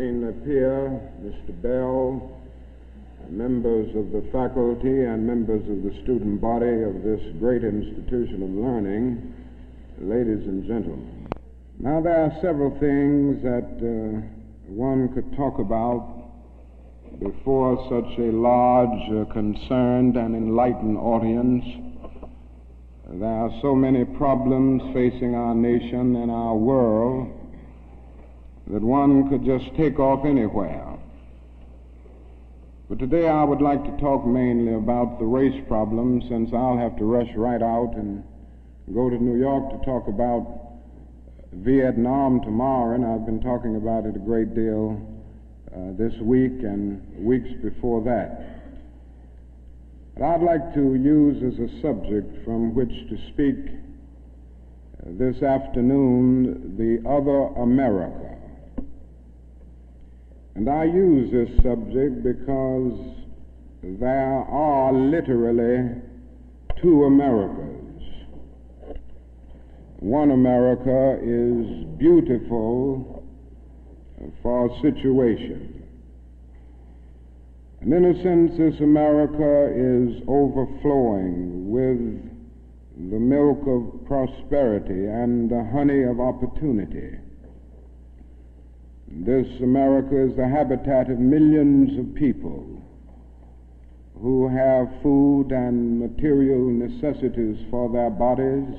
Dean Napier, Mr. Bell, members of the faculty and members of the student body of this great institution of learning, ladies and gentlemen. Now, there are several things that one could talk about before such a large, concerned, and enlightened audience. There are so many problems facing our nation and our world that one could just take off anywhere. But today I would like to talk mainly about the race problem, since I'll have to rush right out and go to New York to talk about Vietnam tomorrow, and I've been talking about it a great deal this week and weeks before that. But I'd like to use as a subject from which to speak this afternoon the other America. And I use this subject because there are literally two Americas. One America is beautiful for a situation. And in a sense, this America is overflowing with the milk of prosperity and the honey of opportunity. This America is the habitat of millions of people who have food and material necessities for their bodies,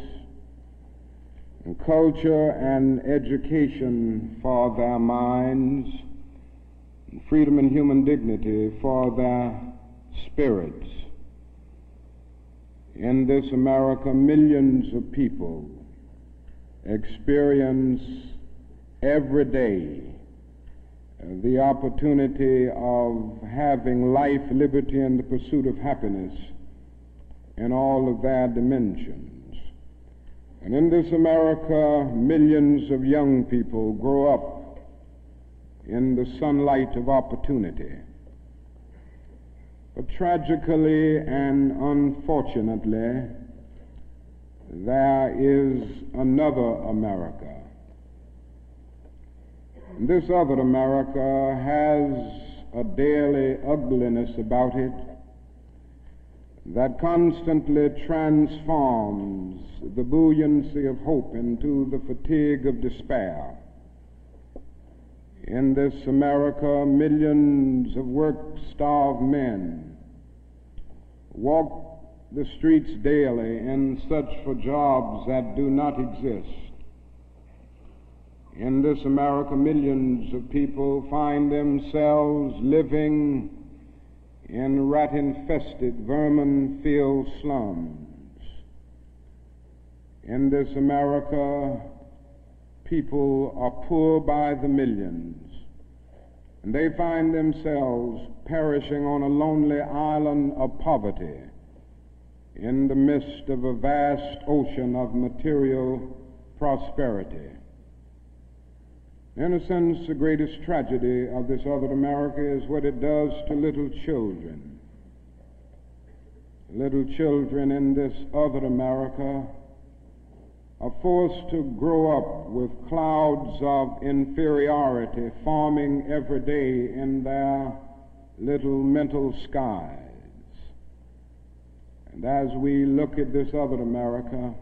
and culture and education for their minds, and freedom and human dignity for their spirits. In this America, millions of people experience every day the opportunity of having life, liberty, and the pursuit of happiness in all of their dimensions. And in this America, millions of young people grow up in the sunlight of opportunity. But tragically and unfortunately, there is another America. And this other America has a daily ugliness about it that constantly transforms the buoyancy of hope into the fatigue of despair. In this America, millions of work-starved men walk the streets daily in search for jobs that do not exist. In this America, millions of people find themselves living in rat-infested, vermin-filled slums. In this America, people are poor by the millions, and they find themselves perishing on a lonely island of poverty in the midst of a vast ocean of material prosperity. In a sense, the greatest tragedy of this other America is what it does to little children. Little children in this other America are forced to grow up with clouds of inferiority forming every day in their little mental skies. And as we look at this other America,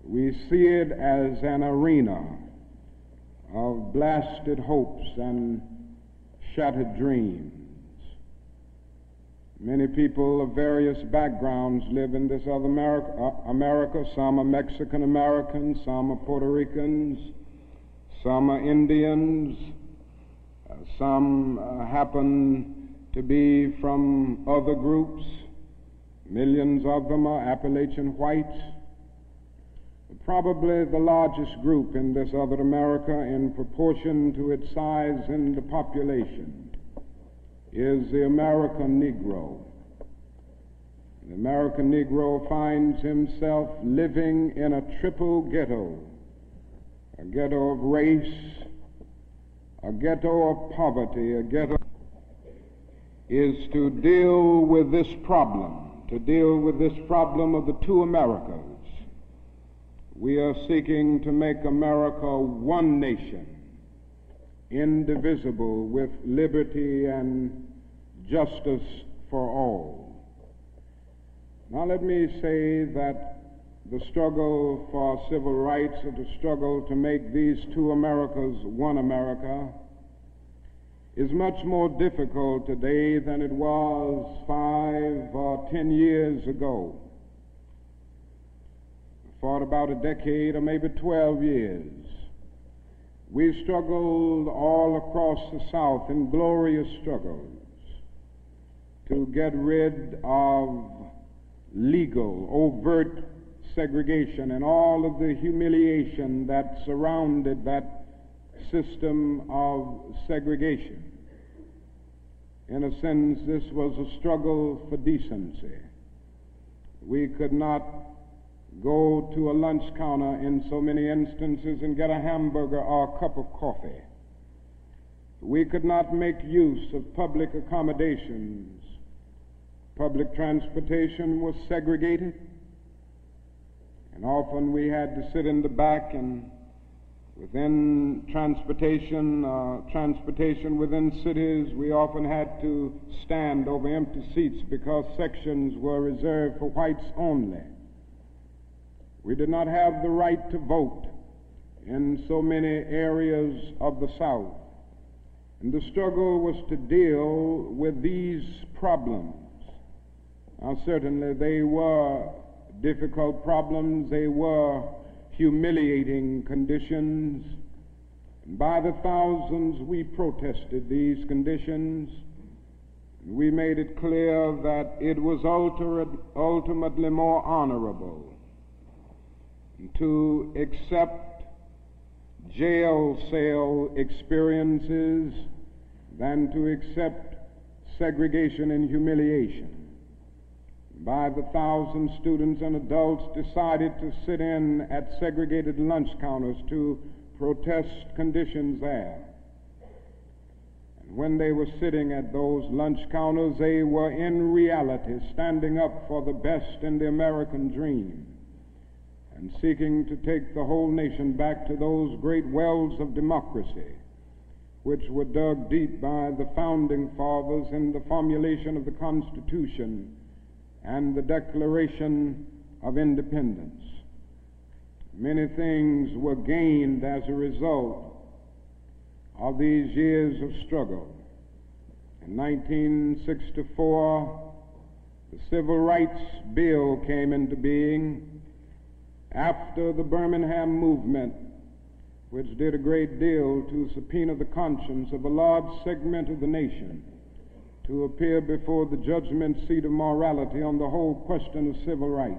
we see it as an arena of blasted hopes and shattered dreams. Many people of various backgrounds live in this other America. Some are Mexican Americans, some are Puerto Ricans, some are Indians, some happen to be from other groups. Millions of them are Appalachian whites. Probably the largest group in this other America, in proportion to its size in the population, is the American Negro. The American Negro finds himself living in a triple ghetto, a ghetto of race, a ghetto of poverty, a ghetto is to deal with this problem of the two Americas. We are seeking to make America one nation, indivisible, with liberty and justice for all. Now let me say that the struggle for civil rights, or the struggle to make these two Americas one America, is much more difficult today than it was 5 or 10 years ago. For about a decade or maybe 12 years, we struggled all across the South in glorious struggles to get rid of legal, overt segregation and all of the humiliation that surrounded that system of segregation. In a sense, this was a struggle for decency. We could not go to a lunch counter in so many instances and get a hamburger or a cup of coffee. We could not make use of public accommodations. Public transportation was segregated, and often we had to sit in the back, and within transportation within cities, we often had to stand over empty seats because sections were reserved for whites only. We did not have the right to vote in so many areas of the South. And the struggle was to deal with these problems. Now, certainly they were difficult problems. They were humiliating conditions. And by the thousands, we protested these conditions. We made it clear that it was ultimately more honorable to accept jail cell experiences than to accept segregation and humiliation. By the thousands, students and adults decided to sit in at segregated lunch counters to protest conditions there. And when they were sitting at those lunch counters, they were in reality standing up for the best in the American dream and seeking to take the whole nation back to those great wells of democracy which were dug deep by the founding fathers in the formulation of the Constitution and the Declaration of Independence. Many things were gained as a result of these years of struggle. In 1964, the Civil Rights Bill came into being after the Birmingham movement, which did a great deal to subpoena the conscience of a large segment of the nation to appear before the judgment seat of morality on the whole question of civil rights.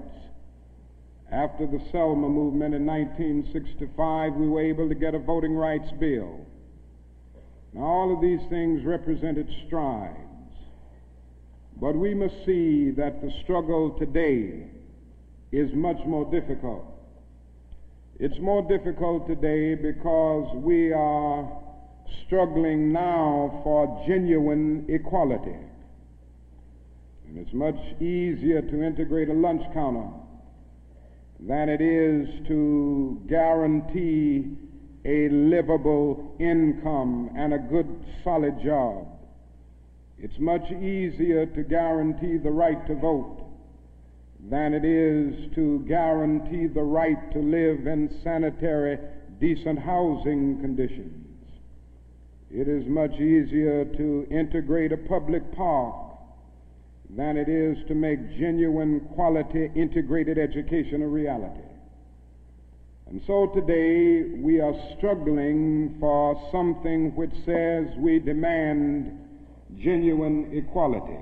After the Selma movement in 1965, we were able to get a voting rights bill. Now, all of these things represented strides, but we must see that the struggle today is much more difficult. It's more difficult today because we are struggling now for genuine equality. And it's much easier to integrate a lunch counter than it is to guarantee a livable income and a good, solid job. It's much easier to guarantee the right to vote than it is to guarantee the right to live in sanitary, decent housing conditions. It is much easier to integrate a public park than it is to make genuine, quality, integrated education a reality. And so today we are struggling for something which says we demand genuine equality.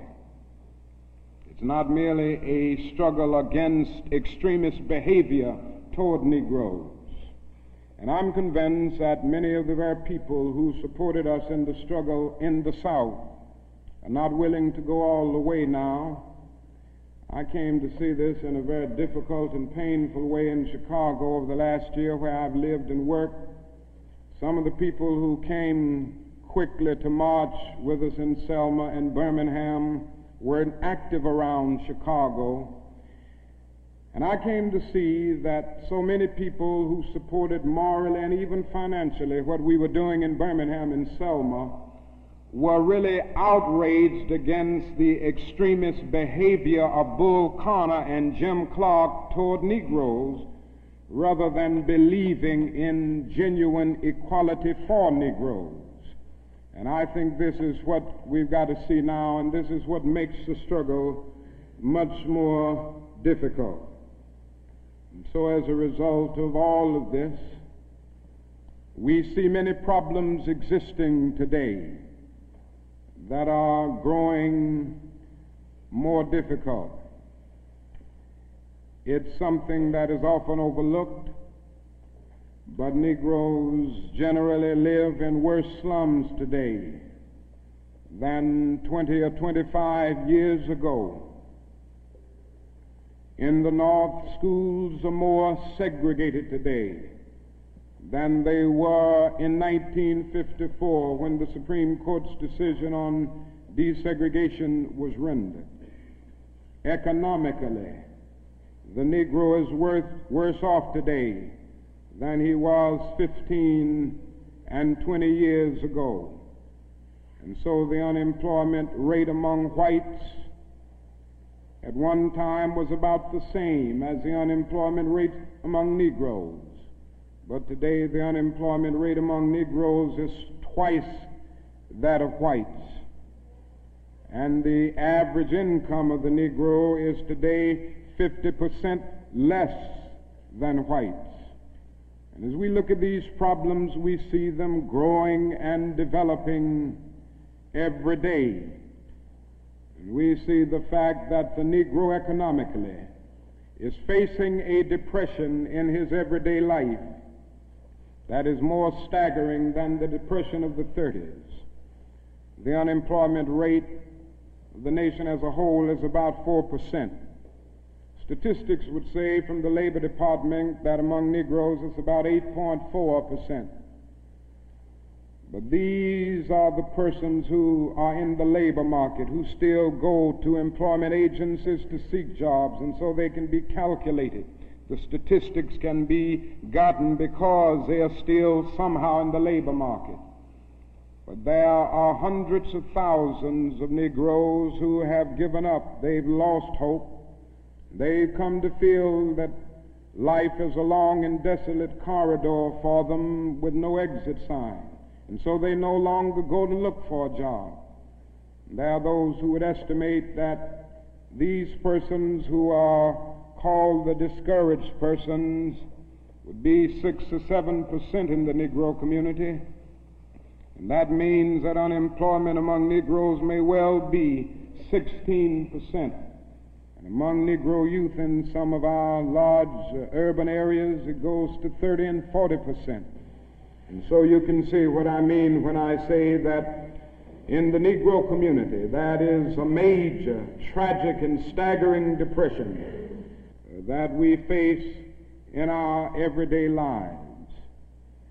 It's not merely a struggle against extremist behavior toward Negroes. And I'm convinced that many of the very people who supported us in the struggle in the South are not willing to go all the way now. I came to see this in a very difficult and painful way in Chicago over the last year, where I've lived and worked. Some of the people who came quickly to march with us in Selma and Birmingham were active around Chicago, And I came to see that so many people who supported morally and even financially what we were doing in Birmingham and Selma were really outraged against the extremist behavior of Bull Connor and Jim Clark toward Negroes, rather than believing in genuine equality for Negroes. And I think this is what we've got to see now, and this is what makes the struggle much more difficult. And so as a result of all of this, we see many problems existing today that are growing more difficult. It's something that is often overlooked, but Negroes generally live in worse slums today than 20 or 25 years ago. In the North, schools are more segregated today than they were in 1954 when the Supreme Court's decision on desegregation was rendered. Economically, the Negro is worse off today than he was 15 and 20 years ago. And so the unemployment rate among whites at one time was about the same as the unemployment rate among Negroes. But today the unemployment rate among Negroes is twice that of whites. And the average income of the Negro is today 50% less than whites. And as we look at these problems, we see them growing and developing every day. And we see the fact that the Negro economically is facing a depression in his everyday life that is more staggering than the depression of the 30s. The unemployment rate of the nation as a whole is about 4%. Statistics would say from the Labor Department that among Negroes it's about 8.4%. But these are the persons who are in the labor market, who still go to employment agencies to seek jobs, and so they can be calculated. The statistics can be gotten because they are still somehow in the labor market. But there are hundreds of thousands of Negroes who have given up. They've lost hope. They've come to feel that life is a long and desolate corridor for them with no exit sign. And so they no longer go to look for a job. There are those who would estimate that these persons who are called the discouraged persons would be 6 or 7% in the Negro community. And that means that unemployment among Negroes may well be 16%. And among Negro youth in some of our large urban areas, it goes to 30 and 40%. And so you can see what I mean when I say that in the Negro community, that is a major, tragic, and staggering depression that we face in our everyday lives.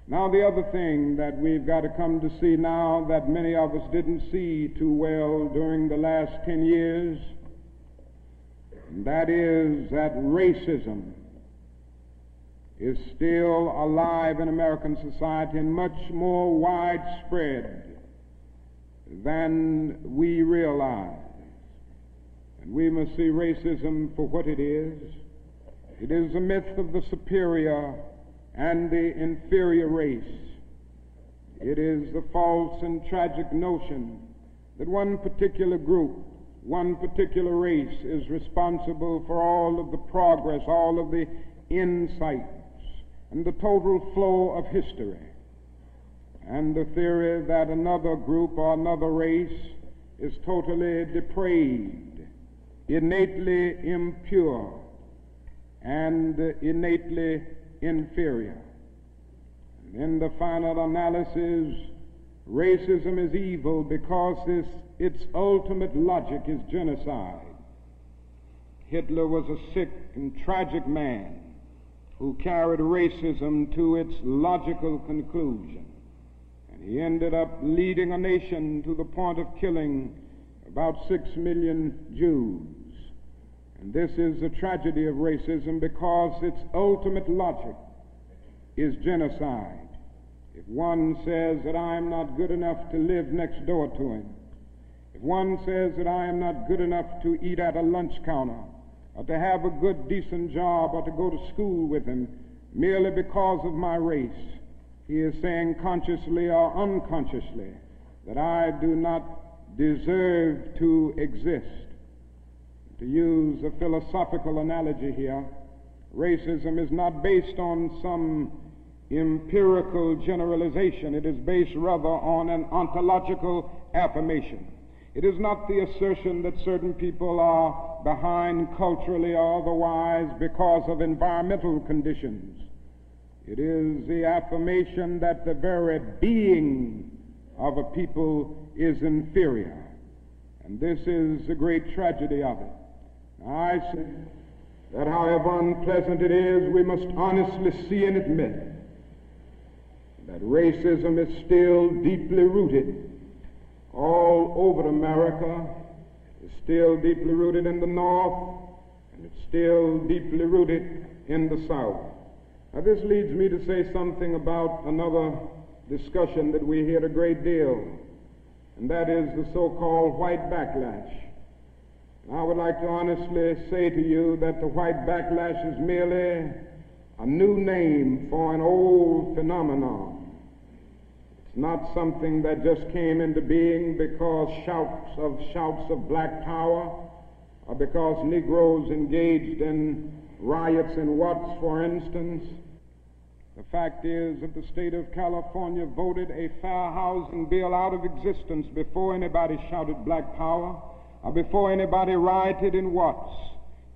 Now, the other thing that we've got to come to see now that many of us didn't see too well during the last 10 years, and that is that racism is still alive in American society and much more widespread than we realize. And we must see racism for what it is. It is a myth of the superior and the inferior race. It is the false and tragic notion that one particular group, one particular race is responsible for all of the progress, all of the insights, and the total flow of history. And the theory that another group or another race is totally depraved, innately impure, and innately inferior. And in the final analysis, racism is evil because its ultimate logic is genocide. Hitler was a sick and tragic man who carried racism to its logical conclusion. And he ended up leading a nation to the point of killing about 6 million Jews. And this is the tragedy of racism, because its ultimate logic is genocide. If one says that I am not good enough to live next door to him, if one says that I am not good enough to eat at a lunch counter, or to have a good, decent job, or to go to school with him, merely because of my race, he is saying consciously or unconsciously that I do not deserve to exist. To use a philosophical analogy here, racism is not based on some empirical generalization. It is based rather on an ontological affirmation. It is not the assertion that certain people are behind culturally or otherwise because of environmental conditions. It is the affirmation that the very being of a people is inferior. And this is the great tragedy of it. I say that however unpleasant it is, we must honestly see and admit that racism is still deeply rooted all over America. It's still deeply rooted in the North, and it's still deeply rooted in the South. Now this leads me to say something about another discussion that we hear a great deal, and that is the so-called white backlash. I would like to honestly say to you that the white backlash is merely a new name for an old phenomenon. It's not something that just came into being because shouts of black power, or because Negroes engaged in riots in Watts, for instance. The fact is that the state of California voted a fair housing bill out of existence before anybody shouted black power, or before anybody rioted in Watts.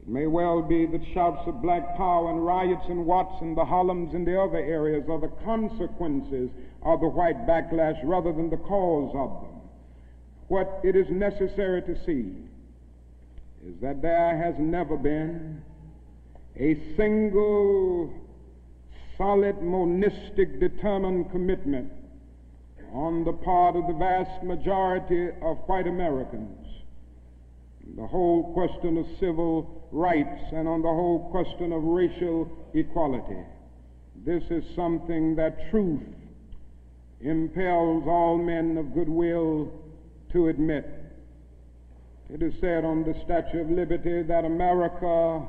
It may well be that shouts of black power and riots in Watts and the Harlems and the other areas are the consequences of the white backlash rather than the cause of them. What it is necessary to see is that there has never been a single solid, monistic, determined commitment on the part of the vast majority of white Americans, the whole question of civil rights and on the whole question of racial equality. This is something that truth impels all men of goodwill to admit. It is said on the Statue of Liberty that America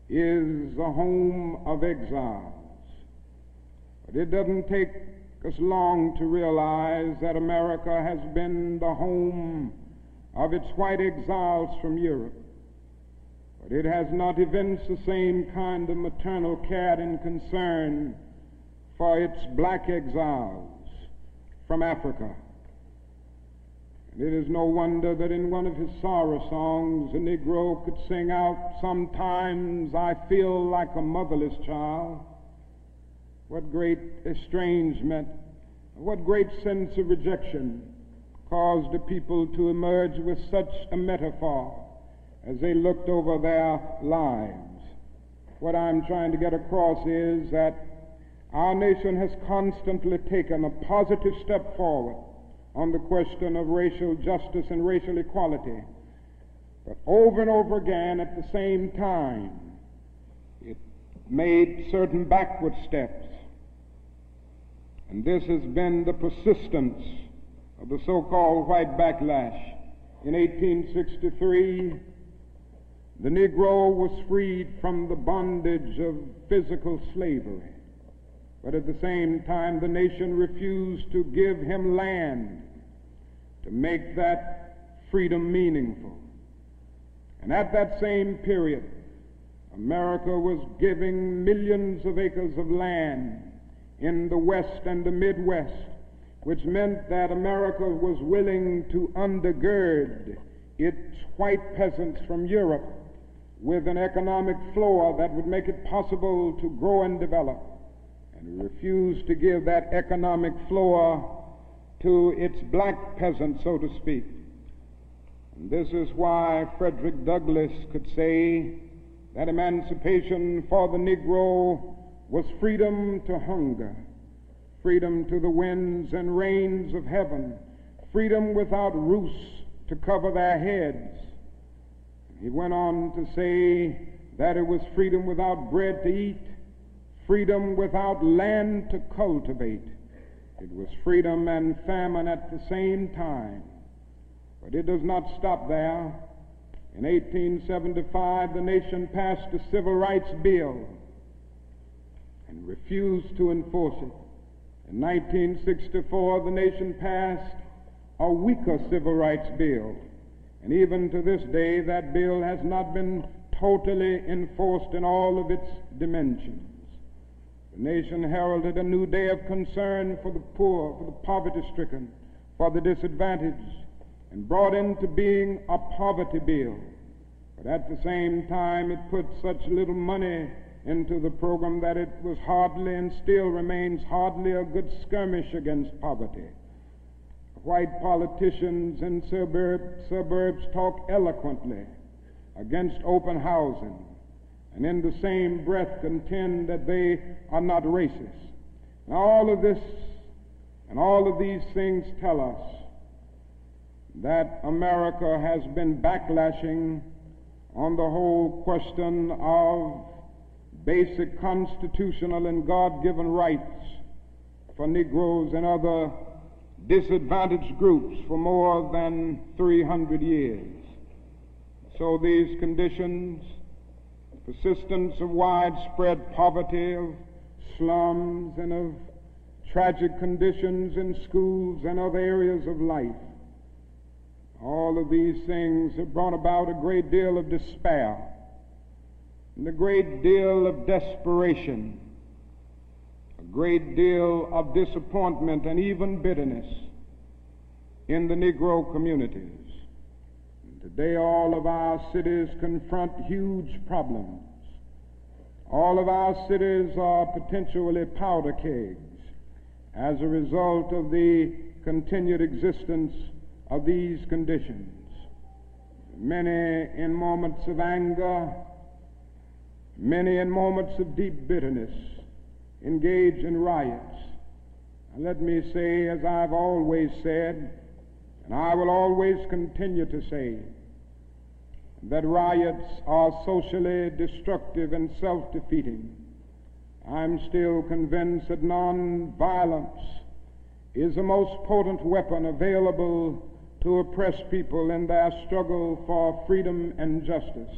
is the home of exiles. But it doesn't take us long to realize that America has been the home of its white exiles from Europe, but it has not evinced the same kind of maternal care and concern for its black exiles from Africa. And it is no wonder that in one of his sorrow songs, a Negro could sing out, "Sometimes I feel like a motherless child." What great estrangement, what great sense of rejection caused the people to emerge with such a metaphor as they looked over their lives. What I'm trying to get across is that our nation has constantly taken a positive step forward on the question of racial justice and racial equality. But over and over again at the same time, it made certain backward steps. And this has been the persistence of the so-called white backlash. In 1863, the Negro was freed from the bondage of physical slavery. But at the same time, the nation refused to give him land to make that freedom meaningful. And at that same period, America was giving millions of acres of land in the West and the Midwest, which meant that America was willing to undergird its white peasants from Europe with an economic floor that would make it possible to grow and develop. And refused to give that economic floor to its black peasants, so to speak. And this is why Frederick Douglass could say that emancipation for the Negro was freedom to hunger, freedom to the winds and rains of heaven, freedom without roofs to cover their heads. He went on to say that it was freedom without bread to eat, freedom without land to cultivate. It was freedom and famine at the same time. But it does not stop there. In 1875, the nation passed a civil rights bill and refused to enforce it. In 1964, the nation passed a weaker civil rights bill. And even to this day, that bill has not been totally enforced in all of its dimensions. The nation heralded a new day of concern for the poor, for the poverty-stricken, for the disadvantaged, and brought into being a poverty bill. But at the same time, it put such little money into the program that it was hardly and still remains hardly a good skirmish against poverty. White politicians in suburbs talk eloquently against open housing, and in the same breath contend that they are not racist. And all of this and all of these things tell us that America has been backlashing on the whole question of basic constitutional and God-given rights for Negroes and other disadvantaged groups for more than 300 years. So these conditions, persistence of widespread poverty, of slums, and of tragic conditions in schools and other areas of life, all of these things have brought about a great deal of despair and a great deal of desperation, a great deal of disappointment and even bitterness in the Negro communities. And today all of our cities confront huge problems. All of our cities are potentially powder kegs as a result of the continued existence of these conditions. Many in moments of anger, many in moments of deep bitterness, engage in riots. And let me say, as I've always said, and I will always continue to say, that riots are socially destructive and self-defeating. I'm still convinced that nonviolence is the most potent weapon available to oppress people in their struggle for freedom and justice.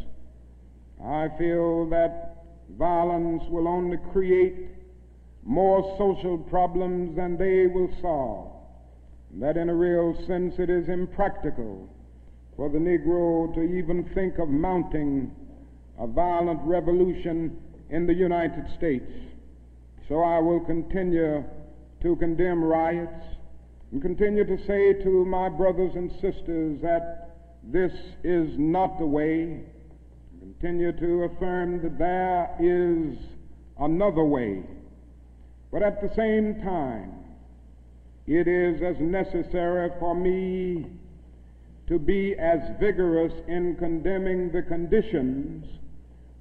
I feel that violence will only create more social problems than they will solve, and that in a real sense it is impractical for the Negro to even think of mounting a violent revolution in the United States. So I will continue to condemn riots and continue to say to my brothers and sisters that this is not the way. Continue to affirm that there is another way. But at the same time, it is as necessary for me to be as vigorous in condemning the conditions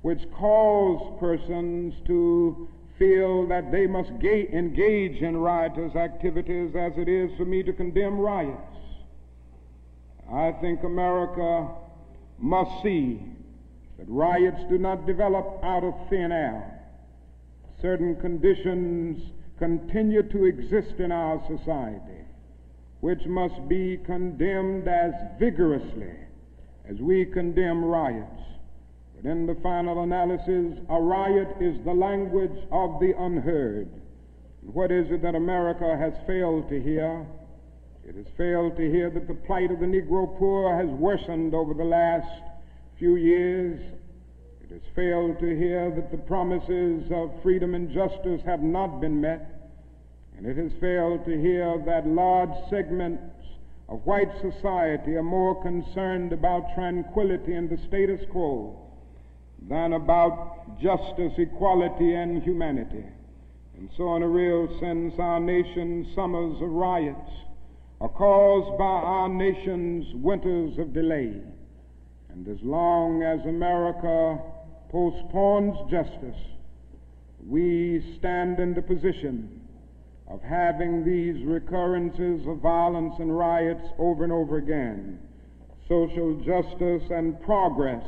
which cause persons to feel that they must engage in riotous activities as it is for me to condemn riots. I think America must see that riots do not develop out of thin air. Certain conditions continue to exist in our society, which must be condemned as vigorously as we condemn riots. But in the final analysis, a riot is the language of the unheard. And what is it that America has failed to hear? It has failed to hear that the plight of the Negro poor has worsened over the last few years. It has failed to hear that the promises of freedom and justice have not been met. And it has failed to hear that large segments of white society are more concerned about tranquility and the status quo than about justice, equality, and humanity. And so in a real sense, our nation's summers of riots are caused by our nation's winters of delay. And as long as America postpones justice, we stand in the position of having these recurrences of violence and riots over and over again. social justice, and progress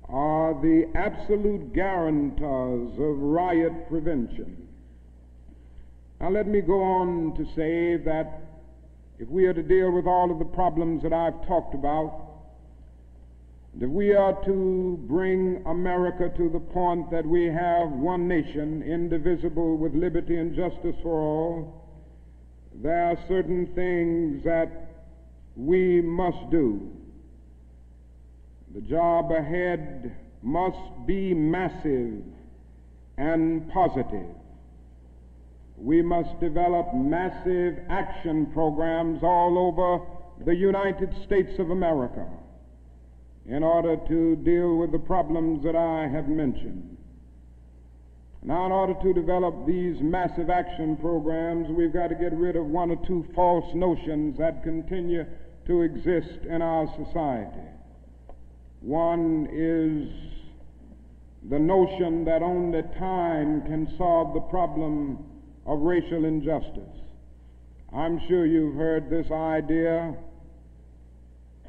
are the absolute guarantors of riot prevention. Now let me go on to say that if we are to deal with all of the problems that I've talked about, if we are to bring America to the point that we have one nation, indivisible, with liberty and justice for all, there are certain things that we must do. The job ahead must be massive and positive. We must develop massive action programs all over the United States of America in order to deal with the problems that I have mentioned. Now, in order to develop these massive action programs, we've got to get rid of one or two false notions that continue to exist in our society. One is the notion that only time can solve the problem of racial injustice. I'm sure you've heard this idea.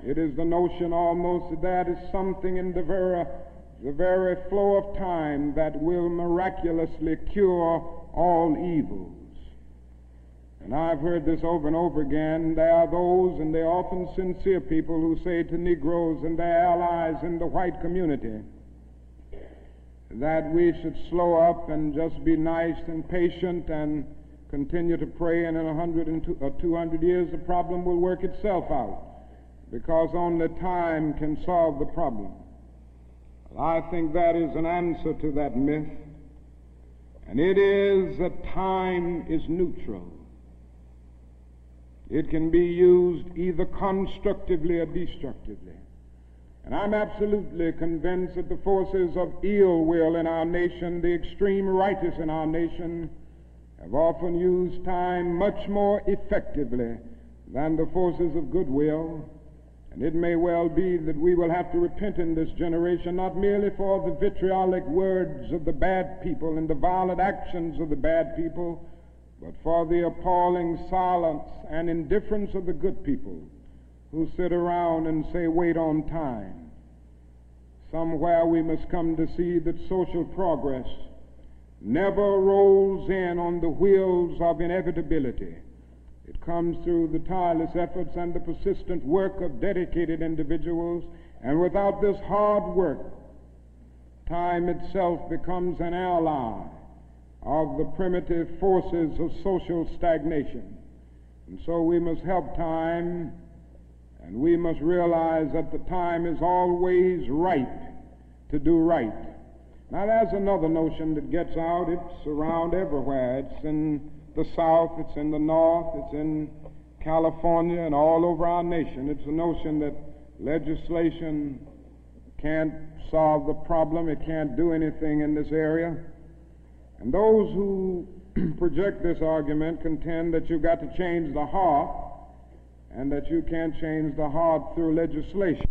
It is the notion almost that is something in the very flow of time that will miraculously cure all evils. And I've heard this over and over again. There are those, and they're often sincere people, who say to Negroes and their allies in the white community that we should slow up and just be nice and patient and continue to pray, and in 100 or 200 years the problem will work itself out, because only time can solve the problem. I think that is an answer to that myth, and it is that time is neutral. It can be used either constructively or destructively. And I'm absolutely convinced that the forces of ill will in our nation, the extreme righteous in our nation, have often used time much more effectively than the forces of goodwill. And it may well be that we will have to repent in this generation, not merely for the vitriolic words of the bad people and the violent actions of the bad people, but for the appalling silence and indifference of the good people who sit around and say, wait on time. Somewhere we must come to see that social progress never rolls in on the wheels of inevitability. It comes through the tireless efforts and the persistent work of dedicated individuals, and without this hard work, time itself becomes an ally of the primitive forces of social stagnation. And so we must help time, and we must realize that the time is always right to do right. Now there's another notion that gets out. It's around everywhere. It's in the South, it's in the North, it's in California, and all over our nation. It's the notion that legislation can't solve the problem. It can't do anything in this area. And those who project this argument contend that you've got to change the heart, and that you can't change the heart through legislation.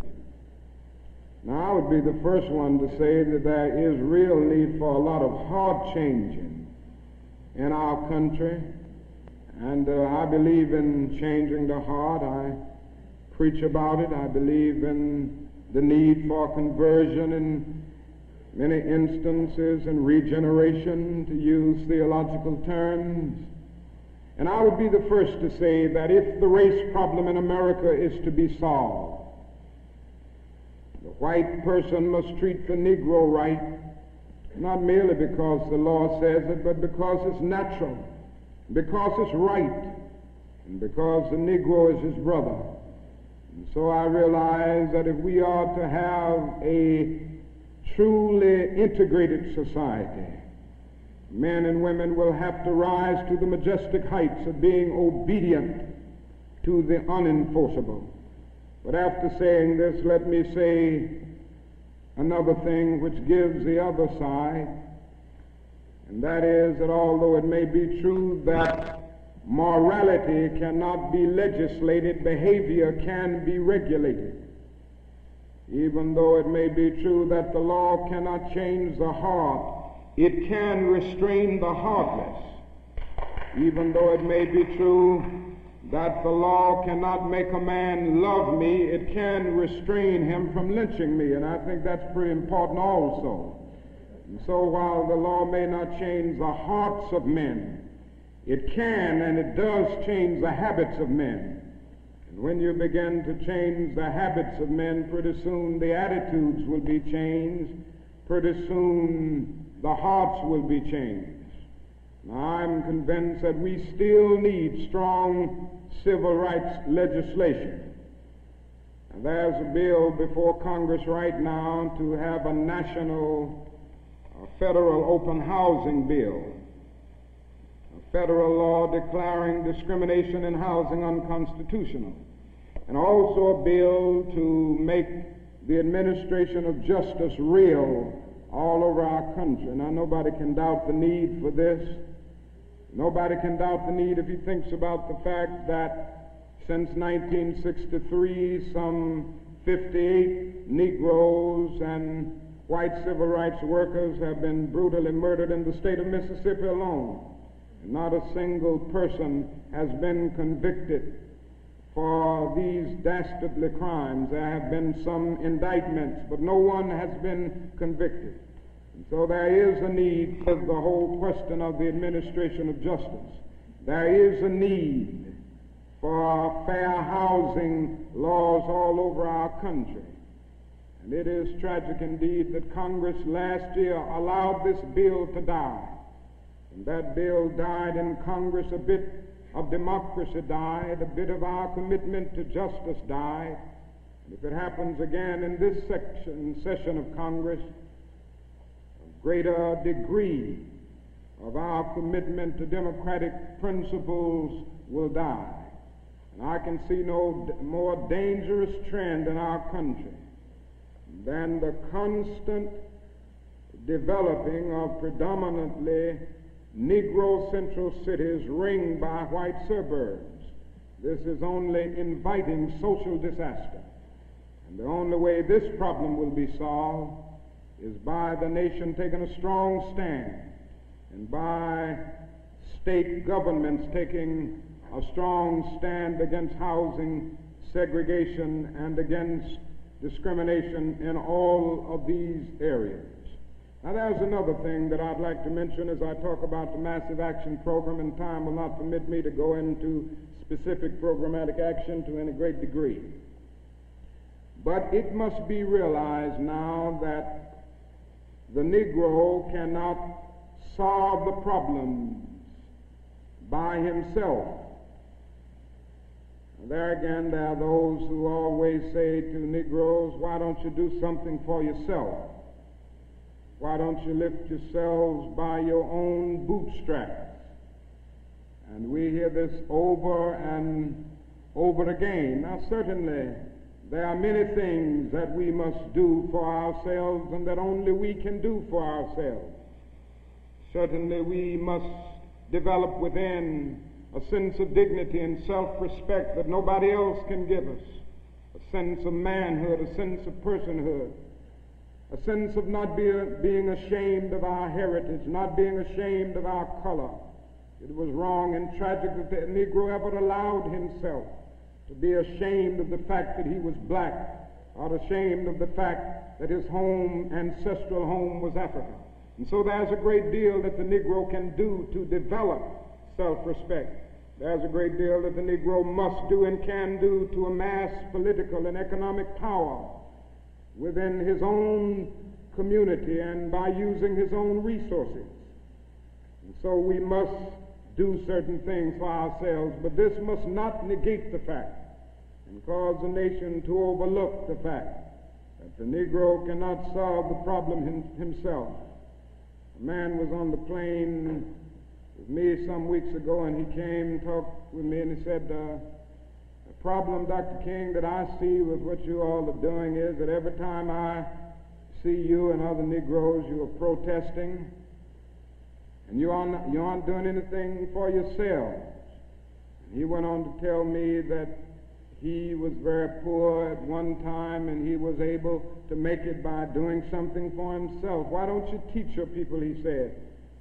Now, I would be the first one to say that there is real need for a lot of heart changing in our country, and I believe in changing the heart. I preach about it. I believe in the need for conversion in many instances, and regeneration, to use theological terms. And I would be the first to say that if the race problem in America is to be solved, the white person must treat the Negro right, not merely because the law says it, but because it's natural, because it's right, and because the Negro is his brother. And so I realize that if we are to have a truly integrated society, men and women will have to rise to the majestic heights of being obedient to the unenforceable. But after saying this, let me say another thing which gives the other side, and that is that although it may be true that morality cannot be legislated, behavior can be regulated. Even though it may be true that the law cannot change the heart, it can restrain the heartless. Even though it may be true that the law cannot make a man love me, it can restrain him from lynching me, and I think that's pretty important also. And so while the law may not change the hearts of men, it can and it does change the habits of men. And when you begin to change the habits of men, pretty soon the attitudes will be changed, pretty soon the hearts will be changed. Now, I'm convinced that we still need strong civil rights legislation. And there's a bill before Congress right now to have a national federal open housing bill, a federal law declaring discrimination in housing unconstitutional, and also a bill to make the administration of justice real all over our country. Now, nobody can doubt the need for this. Nobody can doubt the need if he thinks about the fact that since 1963, some 58 Negroes and white civil rights workers have been brutally murdered in the state of Mississippi alone. And not a single person has been convicted for these dastardly crimes. There have been some indictments, but no one has been convicted. And so there is a need for the whole question of the administration of justice. There is a need for fair housing laws all over our country. And it is tragic indeed that Congress last year allowed this bill to die. And that bill died in Congress. A bit of democracy died, a bit of our commitment to justice died. And if it happens again in this session of Congress, greater degree of our commitment to democratic principles will die. And I can see no more dangerous trend in our country than the constant developing of predominantly Negro central cities ringed by white suburbs. This is only inviting social disaster. And the only way this problem will be solved is by the nation taking a strong stand and by state governments taking a strong stand against housing segregation and against discrimination in all of these areas. Now, there's another thing that I'd like to mention as I talk about the Massive Action Program, and time will not permit me to go into specific programmatic action to any great degree. But it must be realized now that the Negro cannot solve the problems by himself. There again, there are those who always say to Negroes, why don't you do something for yourself? Why don't you lift yourselves by your own bootstraps? And we hear this over and over again. Now, certainly, there are many things that we must do for ourselves and that only we can do for ourselves. Certainly we must develop within a sense of dignity and self-respect that nobody else can give us, a sense of manhood, a sense of personhood, a sense of not being ashamed of our heritage, not being ashamed of our color. It was wrong and tragic that the Negro ever allowed himself to be ashamed of the fact that he was black, or ashamed of the fact that his ancestral home was Africa. And so there's a great deal that the Negro can do to develop self-respect. There's a great deal that the Negro must do and can do to amass political and economic power within his own community and by using his own resources. And so we must do certain things for ourselves, but this must not negate the fact and cause the nation to overlook the fact that the Negro cannot solve the problem himself. A man was on the plane with me some weeks ago, and he came and talked with me, and he said, the problem, Dr. King, that I see with what you all are doing is that every time I see you and other Negroes, you are protesting, and you aren't doing anything for yourselves. And he went on to tell me that he was very poor at one time and he was able to make it by doing something for himself. Why don't you teach your people, he said,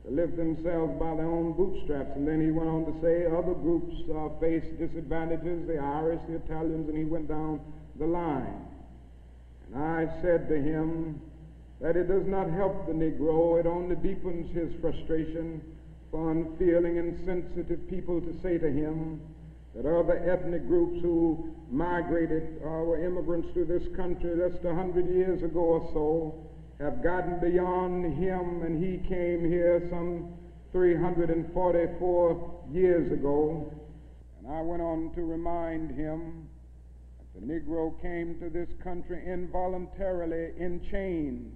to lift themselves by their own bootstraps. And then he went on to say other groups face disadvantages, the Irish, the Italians, and he went down the line. And I said to him that it does not help the Negro, it only deepens his frustration for unfeeling and sensitive people to say to him that other ethnic groups who migrated or were immigrants to this country just 100 years ago or so have gotten beyond him, and he came here some 344 years ago. And I went on to remind him that the Negro came to this country involuntarily in chains,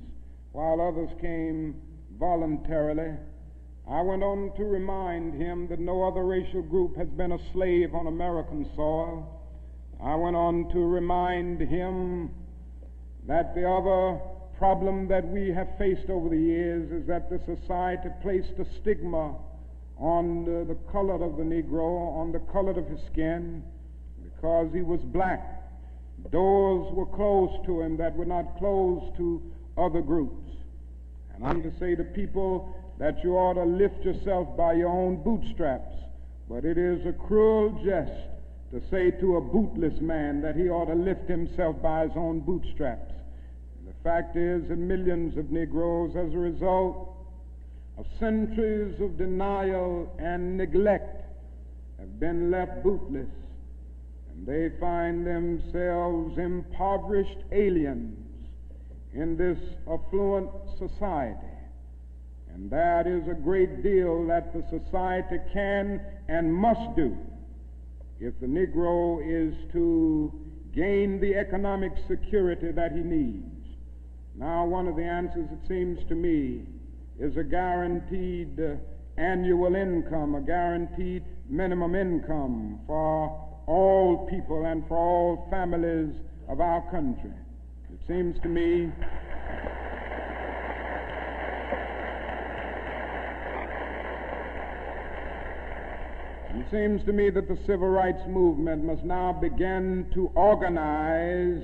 while others came voluntarily. I went on to remind him that no other racial group has been a slave on American soil. I went on to remind him that the other problem that we have faced over the years is that the society placed a stigma on the color of the Negro, on the color of his skin, because he was black. Doors were closed to him that were not closed to other groups. And I'm to say to people that you ought to lift yourself by your own bootstraps, but it is a cruel jest to say to a bootless man that he ought to lift himself by his own bootstraps. The fact is that millions of Negroes, as a result of centuries of denial and neglect, have been left bootless, and they find themselves impoverished aliens in this affluent society. And that is a great deal that the society can and must do if the Negro is to gain the economic security that he needs. Now, one of the answers, it seems to me, is a guaranteed annual income, a guaranteed minimum income for all people and for all families of our country. It seems to me that the civil rights movement must now begin to organize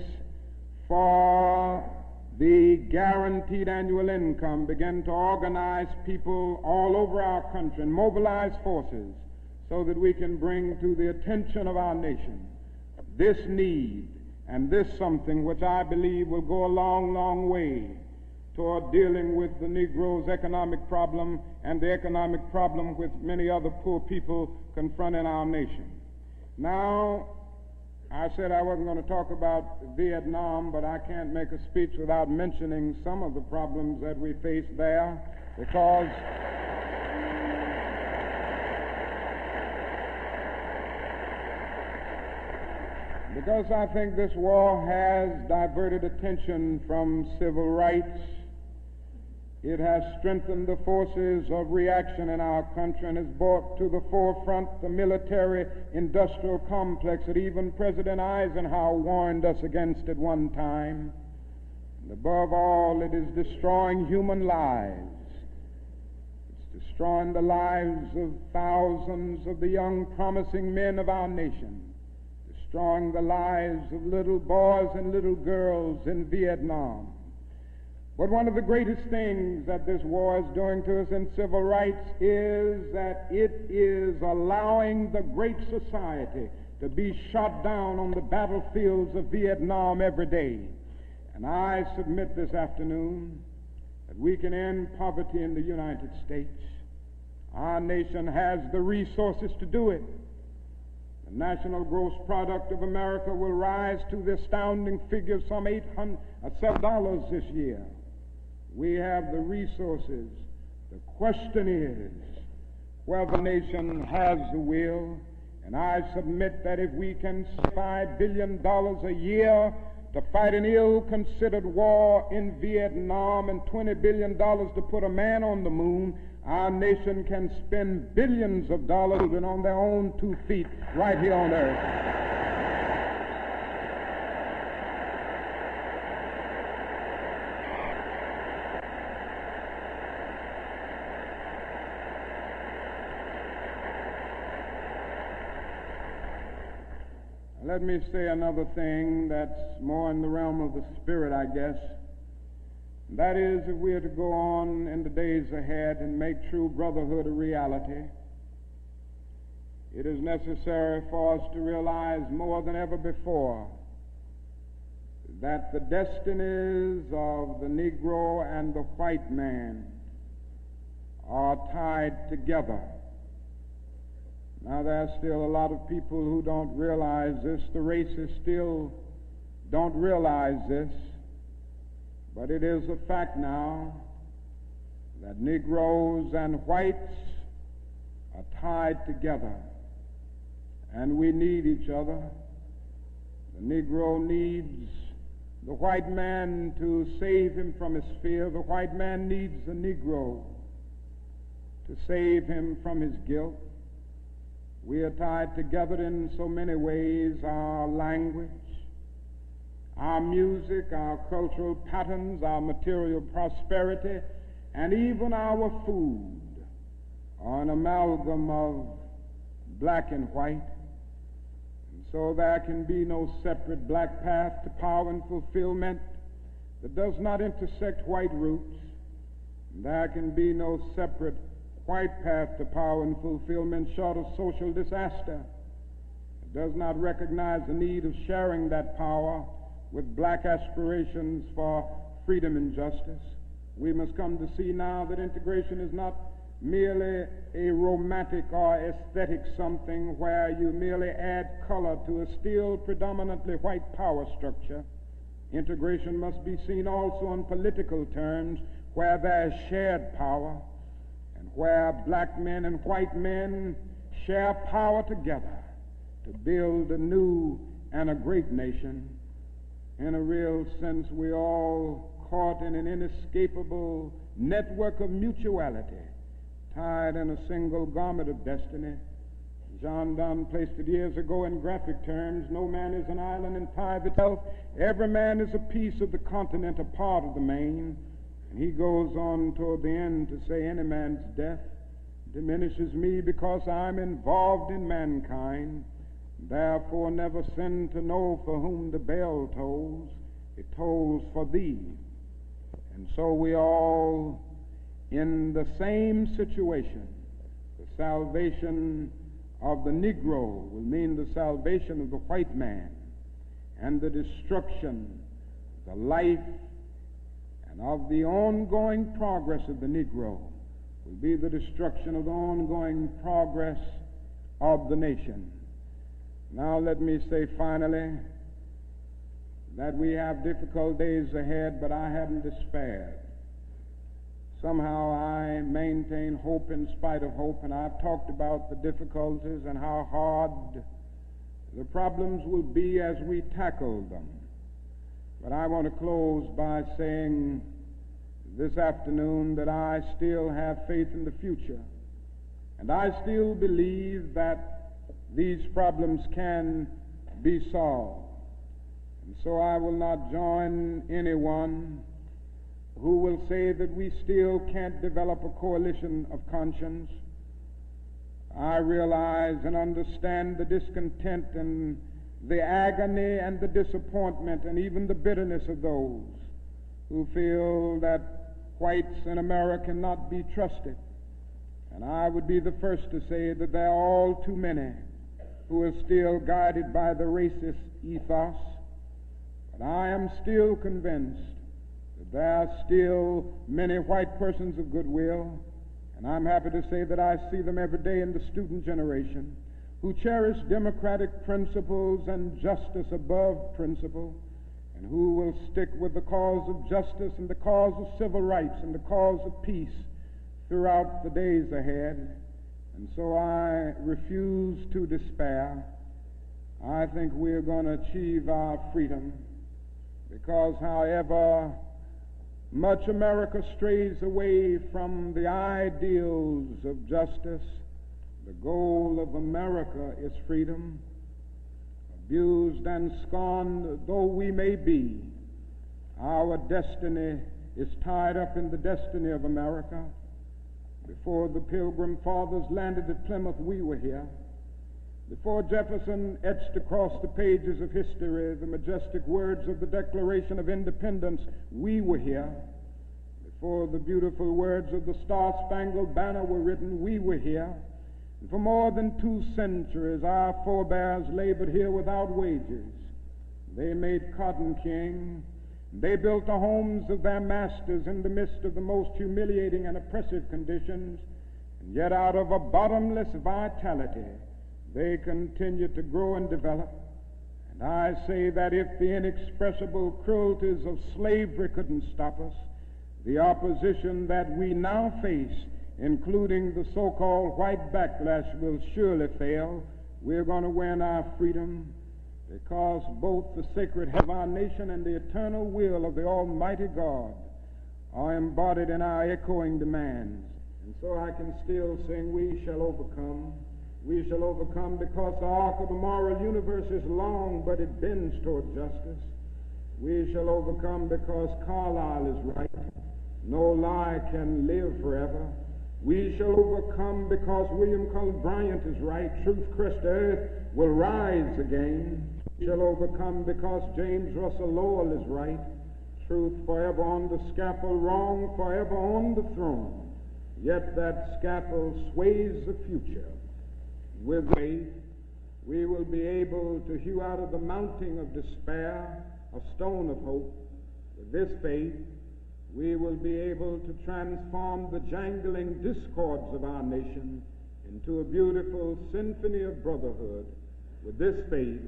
for the guaranteed annual income, begin to organize people all over our country and mobilize forces so that we can bring to the attention of our nation this need and this something which I believe will go a long, long way toward dealing with the Negro's economic problem and the economic problem with many other poor people confronting our nation. Now, I said I wasn't going to talk about Vietnam, but I can't make a speech without mentioning some of the problems that we face there, because I think this war has diverted attention from civil rights. It has strengthened the forces of reaction in our country and has brought to the forefront the military-industrial complex that even President Eisenhower warned us against at one time. And above all, it is destroying human lives. It's destroying the lives of thousands of the young, promising men of our nation, destroying the lives of little boys and little girls in Vietnam. But one of the greatest things that this war is doing to us in civil rights is that it is allowing the great society to be shot down on the battlefields of Vietnam every day. And I submit this afternoon that we can end poverty in the United States. Our nation has the resources to do it. The national gross product of America will rise to the astounding figure of some $7 this year. We have the resources. The question is whether the nation has the will. And I submit that if we can spend $5 billion a year to fight an ill-considered war in Vietnam and $20 billion to put a man on the moon, our nation can spend billions of dollars on their own 2 feet right here on earth. Let me say another thing that's more in the realm of the spirit, I guess. That is, if we are to go on in the days ahead and make true brotherhood a reality, it is necessary for us to realize more than ever before that the destinies of the Negro and the white man are tied together. Now, there's still a lot of people who don't realize this. The racists still don't realize this. But it is a fact now that Negroes and whites are tied together, and we need each other. The Negro needs the white man to save him from his fear. The white man needs the Negro to save him from his guilt. We are tied together in so many ways: our language, our music, our cultural patterns, our material prosperity, and even our food are an amalgam of black and white. And so there can be no separate black path to power and fulfillment that does not intersect white roots. There can be no separate white path to power and fulfillment short of social disaster. It does not recognize the need of sharing that power with black aspirations for freedom and justice. We must come to see now that integration is not merely a romantic or aesthetic something where you merely add color to a still predominantly white power structure. Integration must be seen also in political terms, where there is shared power and where black men and white men share power together to build a new and a great nation. In a real sense, we're all caught in an inescapable network of mutuality, tied in a single garment of destiny. John Donne placed it years ago in graphic terms: no man is an island entire itself. Every man is a piece of the continent, a part of the main. And he goes on toward the end to say, any man's death diminishes me because I'm involved in mankind. Therefore never sin to know for whom the bell tolls. It tolls for thee. And so we all in the same situation. The salvation of the Negro will mean the salvation of the white man, and the destruction, the life, and of the ongoing progress of the Negro will be the destruction of the ongoing progress of the nation. Now let me say finally that we have difficult days ahead, but I haven't despaired. Somehow I maintain hope in spite of hope, and I've talked about the difficulties and how hard the problems will be as we tackle them. But I want to close by saying this afternoon that I still have faith in the future, and I still believe that these problems can be solved. And so I will not join anyone who will say that we still can't develop a coalition of conscience. I realize and understand the discontent and the agony and the disappointment and even the bitterness of those who feel that whites in America cannot be trusted. And I would be the first to say that there are all too many who are still guided by the racist ethos. But I am still convinced that there are still many white persons of goodwill, and I'm happy to say that I see them every day in the student generation, who cherish democratic principles and justice above principle, and who will stick with the cause of justice and the cause of civil rights and the cause of peace throughout the days ahead. And so I refuse to despair. I think we are going to achieve our freedom, because however much America strays away from the ideals of justice, the goal of America is freedom. Abused and scorned though we may be, our destiny is tied up in the destiny of America. Before the Pilgrim Fathers landed at Plymouth, we were here. Before Jefferson etched across the pages of history the majestic words of the Declaration of Independence, we were here. before the beautiful words of the Star-Spangled Banner were written, we were here. And for more than 2 centuries, our forebears labored here without wages. They made cotton king. They built the homes of their masters in the midst of the most humiliating and oppressive conditions. And yet out of a bottomless vitality, they continued to grow and develop. And I say that if the inexpressible cruelties of slavery couldn't stop us, the opposition that we now face, including the so-called white backlash, will surely fail. We're going to win our freedom, because both the sacred head of our nation and the eternal will of the Almighty God are embodied in our echoing demands. And so I can still sing, we shall overcome. We shall overcome because the arc of the moral universe is long, but it bends toward justice. We shall overcome because Carlyle is right. No lie can live forever. We shall overcome because William Cullen Bryant is right. Truth crushed earth will rise again. We shall overcome because James Russell Lowell is right. Truth forever on the scaffold, wrong forever on the throne. Yet that scaffold sways the future. With faith, we will be able to hew out of the mounting of despair a stone of hope. With this faith, we will be able to transform the jangling discords of our nation into a beautiful symphony of brotherhood. With this faith,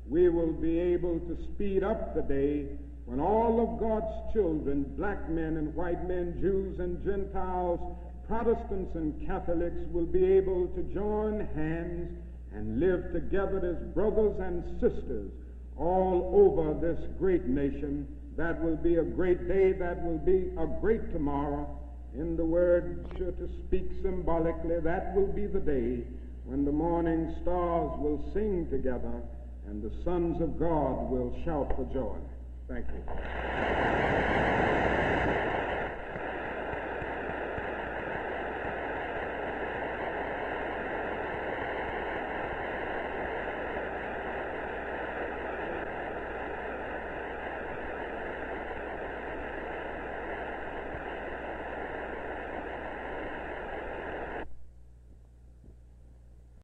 we will be able to speed up the day when all of God's children, black men and white men, Jews and Gentiles, Protestants and Catholics, will be able to join hands and live together as brothers and sisters all over this great nation. That will be a great day. That will be a great tomorrow. In the word, to speak symbolically, that will be the day when the morning stars will sing together and the sons of God will shout for joy. Thank you.